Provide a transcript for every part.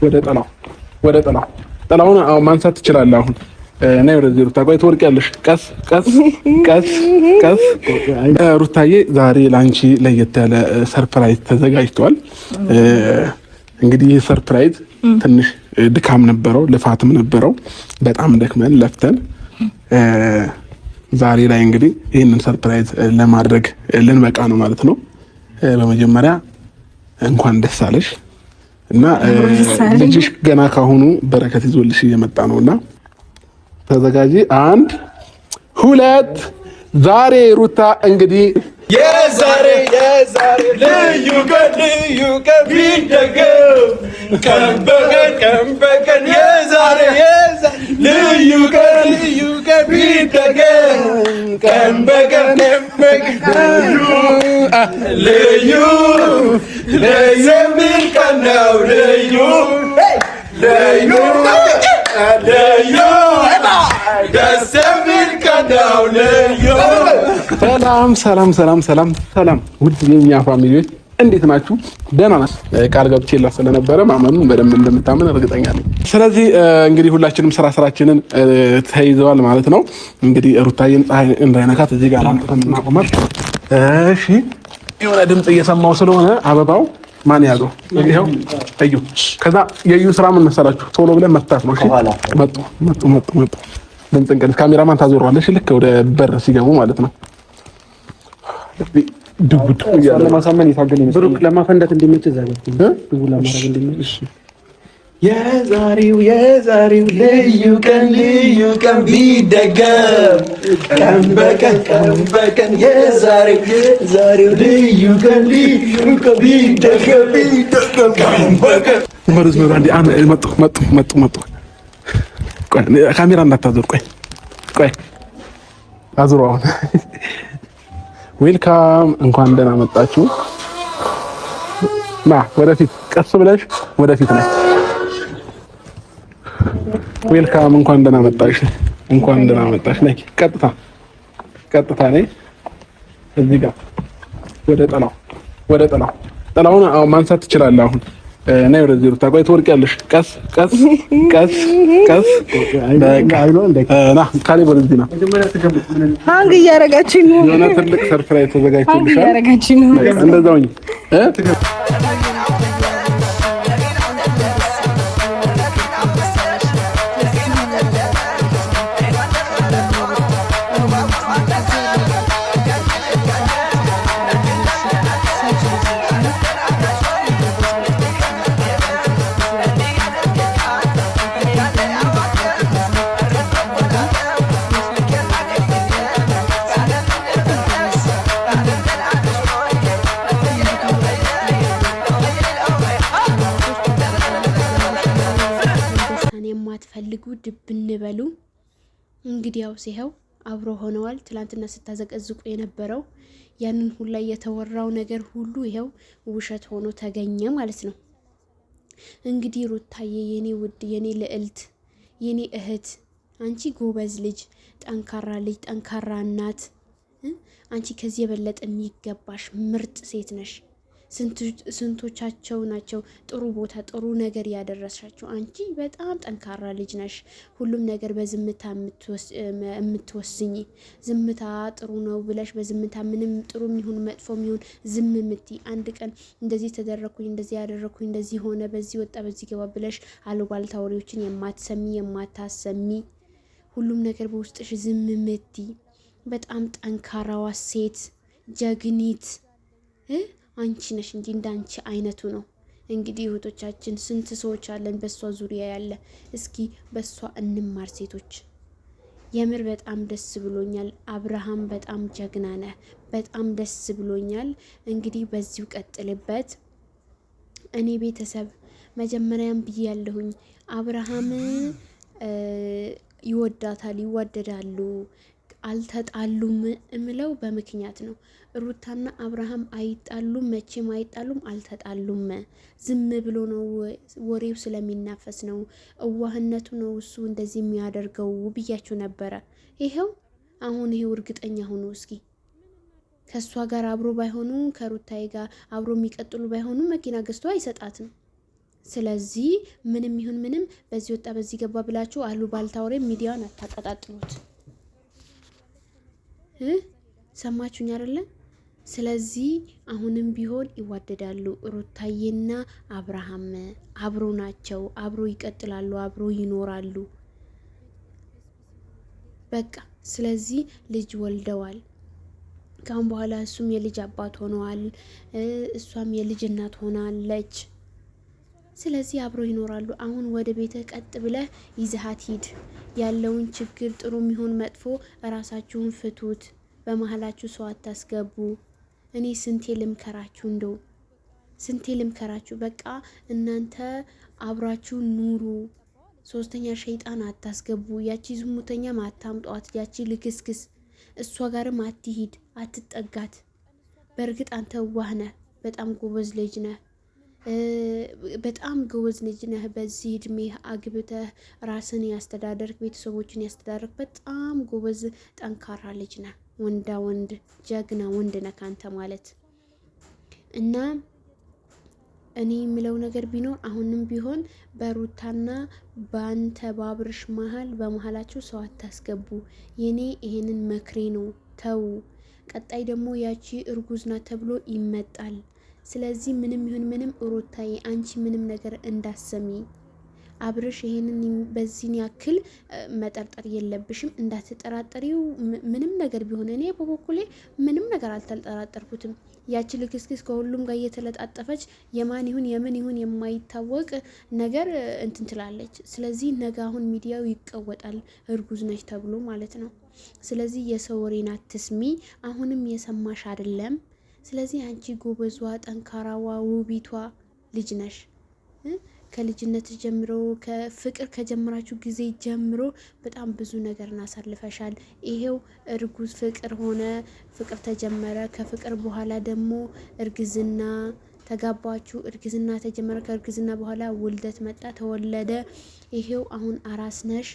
ወደ ጠላውን ማንሳት ትችላለህ አሁን እና ወደዚህ ሩታ ቆይ ትወርቂያለሽ። ቀስ ሩታዬ ዛሬ ላንቺ ለየት ያለ ሰርፕራይዝ ተዘጋጅቷል። እንግዲህ ሰርፕራይዝ ትንሽ ድካም ነበረው፣ ልፋትም ነበረው። በጣም ደክመን ለፍተን ዛሬ ላይ እንግዲህ ይህንን ሰርፕራይዝ ለማድረግ ልንበቃ ነው ማለት ነው። በመጀመሪያ እንኳን ደስ አለሽ እና ልጅሽ ገና ካሁኑ በረከት ይዞልሽ እየመጣ ነውና ተዘጋጂ። 1 2 ዛሬ ሩታ እንግዲህ የዛሬ ልዩ ቀን ቢደገም ቀን በቀን የዛሬ ልዩ ቀን ቢደገም ቀን በቀን ልዩ የሚል ቀን ነው። ልዩ ደስ የሚል ቀን ነው። ልዩ ሰላም ውድ የኛ ፋሚሊዎች እንዴት ናችሁ? ደህና ናችሁ? ቃል ገብቼላት ስለነበረ ማመኑን በደንብ እንደምታምን እርግጠኛ ነኝ። ስለዚህ እንግዲህ ሁላችንም ስራችንን ተይዘዋል ማለት ነው። እንግዲህ ሩታዬን ፀሐይ እንዳይነካት እዚህ ጋር አምጥተን እናቆማት። እሺ የሆነ ድምጽ እየሰማው ስለሆነ አበባው ማን ያዘው? ይሄው እዩ። ከዛ የዩ ስራ ምን መሰላችሁ? ቶሎ ብለን መፍታት ነው። እሺ መጡ ድምጽ እንቀን ካሜራማን ታዞረዋለሽ ልክ ወደ በር ሲገቡ ማለት ነው። ድቡት ለማሳመን የታገለ ነው። ብሩክ ለማፈንዳት እንዲመች ዘጋው ድቡ ለማድረግ እንዲመች የዛሬው ልዩ ቀን ቢደገም ቀን በቀን የዛሬው ልዩ ቀን ቢደገም ቀን በቀን መጡ። ቆይ ካሜራ እንዳታዞር። ቆይ አዙሩ። አሁን ዌልካም፣ እንኳን ደህና መጣችሁ። ና ወደፊት፣ ቀስ ብለሽ ወደፊት ነይ። ዌልካም፣ እንኳን ደህና መጣሽ። ነይ ቀጥታ ነይ። እዚህ ጋር ወደ ጠላውን ማንሳት ትችላለህ አሁን እና ወደዚህ ሩታ ቆይ ትወርቂያለሽ። ቀስ ና ካሌ ወደዚህ ና። አንግ እያረጋችኝ ነው። የሆነ ትልቅ ሰርፕራይዝ ተዘጋጅቶልሻል። እንደዛው የማትፈልጉ ድብን በሉ። እንግዲህ ያው ሲሄው አብሮ ሆነዋል። ትላንትና ስታዘቀዝቁ የነበረው ያንን ሁላ የተወራው ነገር ሁሉ ይሄው ውሸት ሆኖ ተገኘ ማለት ነው። እንግዲህ ሩታዬ የኔ ውድ፣ የኔ ልዕልት፣ የኔ እህት፣ አንቺ ጎበዝ ልጅ፣ ጠንካራ ልጅ፣ ጠንካራ እናት፣ አንቺ ከዚህ የበለጠ የሚገባሽ ምርጥ ሴት ነሽ። ስንቶቻቸው ናቸው ጥሩ ቦታ ጥሩ ነገር ያደረሳቸው? አንቺ በጣም ጠንካራ ልጅ ነሽ። ሁሉም ነገር በዝምታ የምትወስኝ፣ ዝምታ ጥሩ ነው ብለሽ በዝምታ ምንም ጥሩ የሚሆን መጥፎ የሚሆን ዝም የምትይ፣ አንድ ቀን እንደዚህ ተደረኩኝ፣ እንደዚህ ያደረኩኝ፣ እንደዚህ ሆነ፣ በዚህ ወጣ፣ በዚህ ገባ ብለሽ አሉባልታ ወሬዎችን የማታሰሚ፣ ሁሉም ነገር በውስጥሽ ዝም የምትይ በጣም ጠንካራዋ ሴት ጀግኒት አንቺ ነሽ እንጂ እንዳንቺ አይነቱ ነው። እንግዲህ እህቶቻችን ስንት ሰዎች አለን በሷ ዙሪያ ያለ፣ እስኪ በሷ እንማር ሴቶች። የምር በጣም ደስ ብሎኛል። አብርሃም በጣም ጀግና ነህ። በጣም ደስ ብሎኛል። እንግዲህ በዚሁ ቀጥልበት። እኔ ቤተሰብ መጀመሪያም ብዬ ያለሁኝ አብርሃም ይወዳታል፣ ይዋደዳሉ፣ አልተጣሉም እምለው በምክንያት ነው። ሩታና አብርሃም አይጣሉም፣ መቼም አይጣሉም፣ አልተጣሉም። ዝም ብሎ ነው፣ ወሬው ስለሚናፈስ ነው፣ እዋህነቱ ነው እሱ እንደዚህ የሚያደርገው ብያችሁ ነበረ። ይሄው አሁን ይሄው እርግጠኛ ሆኖ እስኪ ከሷ ጋር አብሮ ባይሆኑ ከሩታዬ ጋር አብሮ የሚቀጥሉ ባይሆኑ መኪና ገዝቶ አይሰጣትም። ስለዚህ ምንም ይሁን ምንም በዚህ ወጣ በዚህ ገባ ብላችሁ አሉባልታ ወሬ ሚዲያን አታቀጣጥሉት። ሰማችሁኝ አይደለ? ስለዚህ አሁንም ቢሆን ይዋደዳሉ። ሩታዬና አብርሃም አብሮ ናቸው፣ አብሮ ይቀጥላሉ፣ አብሮ ይኖራሉ። በቃ ስለዚህ ልጅ ወልደዋል። ካሁን በኋላ እሱም የልጅ አባት ሆነዋል፣ እሷም የልጅ እናት ሆናለች። ስለዚህ አብሮ ይኖራሉ። አሁን ወደ ቤትህ ቀጥ ብለህ ይዘሃት ሂድ። ያለውን ችግር ጥሩም ይሁን መጥፎ እራሳችሁን ፍቱት። በመሀላችሁ ሰው አታስገቡ። እኔ ስንቴ ልምከራችሁ፣ እንደው ስንቴ ልምከራችሁ። በቃ እናንተ አብራችሁ ኑሩ። ሶስተኛ ሸይጣን አታስገቡ። ያቺ ዝሙተኛ አታምጧት። ያቺ ልክስክስ እሷ ጋርም አትሂድ፣ አትጠጋት። በእርግጥ አንተ ዋህ ነህ፣ በጣም ጎበዝ ልጅ ነህ፣ በጣም ጎበዝ ልጅ ነህ። በዚህ እድሜህ አግብተህ ራስን ያስተዳደርክ ቤተሰቦችን ያስተዳደርክ በጣም ጎበዝ ጠንካራ ልጅ ነህ። ወንዳ ወንድ ጀግና ወንድ ነህ ካንተ ማለት እና እኔ የምለው ነገር ቢኖር አሁንም ቢሆን በሩታና በአንተ ባብርሽ መሀል በመሀላችሁ ሰው አታስገቡ። የኔ ይሄንን መክሬ ነው። ተው። ቀጣይ ደግሞ ያቺ እርጉዝ ናት ተብሎ ይመጣል። ስለዚህ ምንም ይሁን ምንም ሩታዬ አንቺ ምንም ነገር እንዳሰሚ አብርሽ ይሄንን በዚህን ያክል መጠርጠር የለብሽም። እንዳትጠራጠሪው ምንም ነገር ቢሆን እኔ በበኩሌ ምንም ነገር አልተጠራጠርኩትም። ያቺ ልክስክስ ከሁሉም ጋር እየተለጣጠፈች የማን ይሁን የምን ይሁን የማይታወቅ ነገር እንትን ትላለች። ስለዚህ ነገ አሁን ሚዲያው ይቀወጣል እርጉዝ ነች ተብሎ ማለት ነው። ስለዚህ የሰው ወሬን አትስሚ። አሁንም የሰማሽ አይደለም። ስለዚህ አንቺ ጎበዟ ጠንካራዋ ውቢቷ ልጅ ነሽ። ከልጅነት ጀምሮ ከፍቅር ከጀመራችሁ ጊዜ ጀምሮ በጣም ብዙ ነገር እናሳልፈሻል። ይሄው እርጉዝ ፍቅር ሆነ፣ ፍቅር ተጀመረ። ከፍቅር በኋላ ደግሞ እርግዝና ተጋባችሁ፣ እርግዝና ተጀመረ። ከእርግዝና በኋላ ውልደት መጣ፣ ተወለደ። ይሄው አሁን አራስ ነሽ።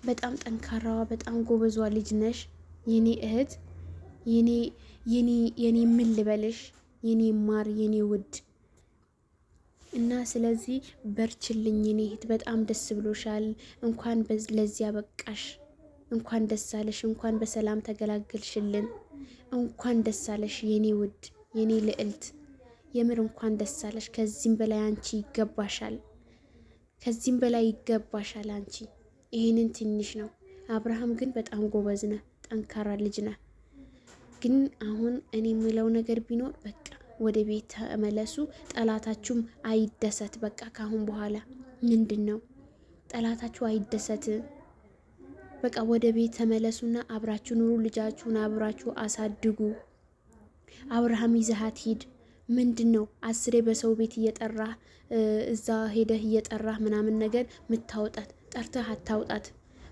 በጣም ጠንካራዋ በጣም ጎበዟ ልጅ ነሽ የኔ እህት፣ የኔ ምን ልበልሽ፣ የኔ ማር፣ የኔ ውድ እና ስለዚህ በርችልኝ የኔ እህት። በጣም ደስ ብሎሻል። እንኳን ለዚያ በቃሽ። እንኳን ደስ አለሽ። እንኳን በሰላም ተገላገልሽልን። እንኳን ደስ አለሽ የኔ ውድ፣ የኔ ልዕልት። የምር እንኳን ደስ አለሽ። ከዚህም በላይ አንቺ ይገባሻል። ከዚህም በላይ ይገባሻል አንቺ። ይሄንን ትንሽ ነው። አብርሃም ግን በጣም ጎበዝ ነህ፣ ጠንካራ ልጅ ነህ። ግን አሁን እኔ የምለው ነገር ቢኖር በቃ ወደ ቤት ተመለሱ። ጠላታችሁም አይደሰት። በቃ ካሁን በኋላ ምንድን ነው ጠላታችሁ አይደሰት። በቃ ወደ ቤት ተመለሱና አብራችሁ ኑሩ። ልጃችሁን አብራችሁ አሳድጉ። አብርሃም ይዘሃት ሂድ። ምንድን ነው 10 በሰው ቤት እየጠራህ እዛ ሄደህ እየጠራህ ምናምን ነገር ምታውጣት? ጠርተህ አታውጣት።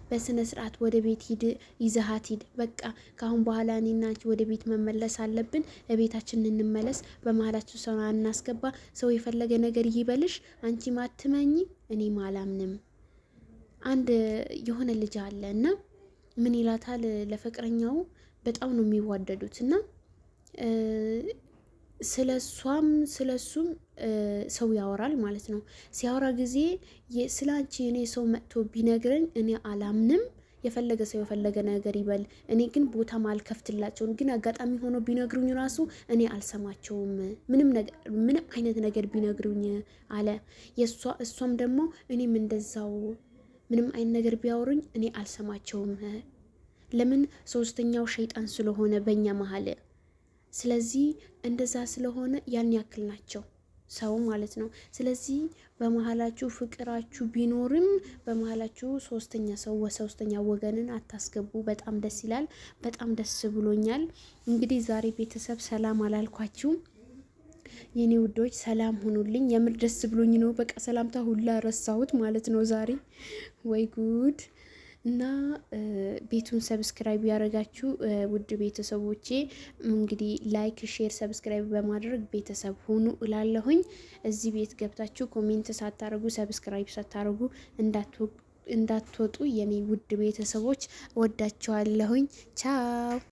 በስነ ስርዓት ወደ ቤት ሂድ፣ ይዘሃት ሂድ። በቃ ካሁን በኋላ እኔና አንቺ ወደ ቤት መመለስ አለብን። ለቤታችን እንመለስ። በመሀላችሁ ሰው አናስገባ። ሰው የፈለገ ነገር ይበልሽ፣ አንቺ ማትመኝ፣ እኔ ማላምንም። አንድ የሆነ ልጅ አለ እና ምን ይላታል ለፍቅረኛው፣ በጣም ነው የሚዋደዱት እና ስለሷም ስለሱም ሰው ያወራል ማለት ነው። ሲያወራ ጊዜ ስላንቺ እኔ ሰው መጥቶ ቢነግረኝ እኔ አላምንም። የፈለገ ሰው የፈለገ ነገር ይበል፣ እኔ ግን ቦታም አልከፍትላቸውም። ግን አጋጣሚ ሆኖ ቢነግሩኝ ራሱ እኔ አልሰማቸውም። ምንም አይነት ነገር ቢነግሩኝ አለ። እሷም ደግሞ እኔም እንደዛው ምንም አይነት ነገር ቢያወሩኝ እኔ አልሰማቸውም። ለምን? ሶስተኛው ሸይጣን ስለሆነ በእኛ መሀል። ስለዚህ እንደዛ ስለሆነ ያን ያክል ናቸው ሰው ማለት ነው። ስለዚህ በመሀላችሁ ፍቅራችሁ ቢኖርም በመሀላችሁ ሶስተኛ ወገንን አታስገቡ። በጣም ደስ ይላል። በጣም ደስ ብሎኛል። እንግዲህ ዛሬ ቤተሰብ ሰላም አላልኳችሁም የኔ ውዶች፣ ሰላም ሁኑልኝ። የምር ደስ ብሎኝ ነው። በቃ ሰላምታ ሁላ ረሳሁት ማለት ነው ዛሬ። ወይ ጉድ! እና ቤቱን ሰብስክራይብ ያደረጋችሁ ውድ ቤተሰቦቼ እንግዲህ ላይክ፣ ሼር፣ ሰብስክራይብ በማድረግ ቤተሰብ ሁኑ እላለሁኝ። እዚህ ቤት ገብታችሁ ኮሜንት ሳታረጉ ሰብስክራይብ ሳታረጉ እንዳትወጡ የኔ ውድ ቤተሰቦች። ወዳችኋለሁኝ። ቻው